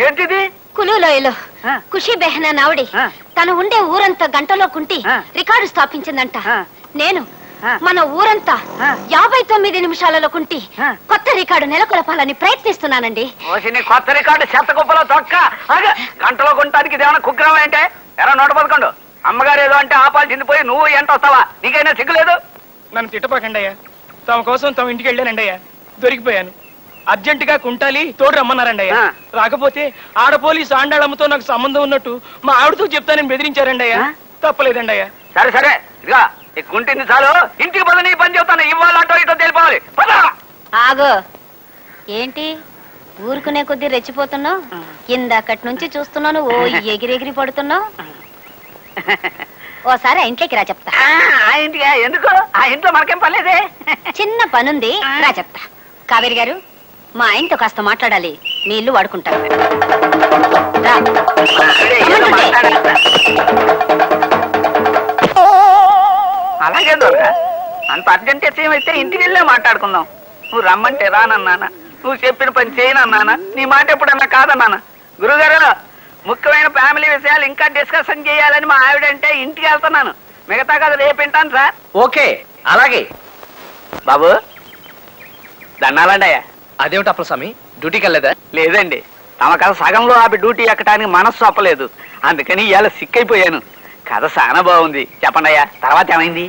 ఏంటిది? కులులోయలో ఖుషి బెహనా నావడి తను ఉండే ఊరంతా గంటలో కుంటి రికార్డు స్థాపించిందంట. నేను మన ఊరంతా 59 నిమిషాలలో కుంటి కొత్త రికార్డు నెలకొల్పాలని ప్రయత్నిస్తున్నానండి. కొత్త రికార్డు చెత్త కుప్పలో తొక్క గంటలో కొనటానికి ఇదేమన్నా కుగ్రహం అంటే? ఎరా 111 అమ్మగారు ఏదో అంటే ఆపాల్సింది పోయి నువ్వు ఎంత వస్తావా? నీకైనా సిగ్గులేదు? నన్ను తిట్టపాకండి అయ్యా. తమ కోసం తమ ఇంటికి వెళ్ళానండి అయ్యా. దొరికిపోయాను. అర్జెంటుగా కుంటాలి తోడు రమ్మన్నారండి అయ్యా. రాకపోతే ఆడ పోలీసు ఆండాళమ్మతో నాకు సంబంధం ఉన్నట్టు మా ఆవిడతో చెప్తానని బెదిరించారండి అయ్యా. తప్పలేదండి అయ్యా. సరే సరే ఇదిగా కుంటింది చాలు. ఇంటికి పద, నీ పని చెప్తాను. ఇవాళ అటో ఇటో తెలిపోవాలి. ఆగో ఏంటి ఊరుకునే కొద్దీ రెచ్చిపోతున్నావు? ఇందాకటి నుంచి చూస్తున్నాను ఓ ఎగిరెగిరి పడుతున్నావు. ఓసారి ఆ ఇంట్లోకి రా చెప్తా. ఆ ఇంటికి ఎందుకు? ఆ ఇంట్లో మనకేం పర్లేదే. చిన్న పనుంది రా చెప్తా. కావేరి గారు మా ఆయనతో కాస్త మాట్లాడాలి. మీ ఇల్లు వాడుకుంటారు. అలాగే దొరక అంత అర్జెంట్ ఏమైతే ఇంటికి వెళ్ళే మాట్లాడుకుందాం. నువ్వు రమ్మంటే రానన్నానా? నువ్వు చెప్పిన పని చేయనన్నానా? నీ మాట ఎప్పుడన్నా కాదన్నానా? గురుగారు ముఖ్యమైన ఫ్యామిలీ విషయాలు ఇంకా డిస్కషన్ చేయాలని మా ఆవిడంటే ఇంటికి వెళ్తున్నాను. మిగతా కదా రేపు వింటాను సార్. ఓకే అలాగే బాబు. దండాలండి అయ్యా. అదేమిటి అప్పలస్వామి, డ్యూటీకి వెళ్ళలేదా? లేదండి, తమ కథ సగంలో ఆపి డ్యూటీ ఎక్కడానికి మనస్సు అప్పలేదు. అందుకని ఇవాళ సిక్ అయిపోయాను. కథ చాలా బాగుంది. చెప్పండి అయ్యా, తర్వాత ఏమైంది?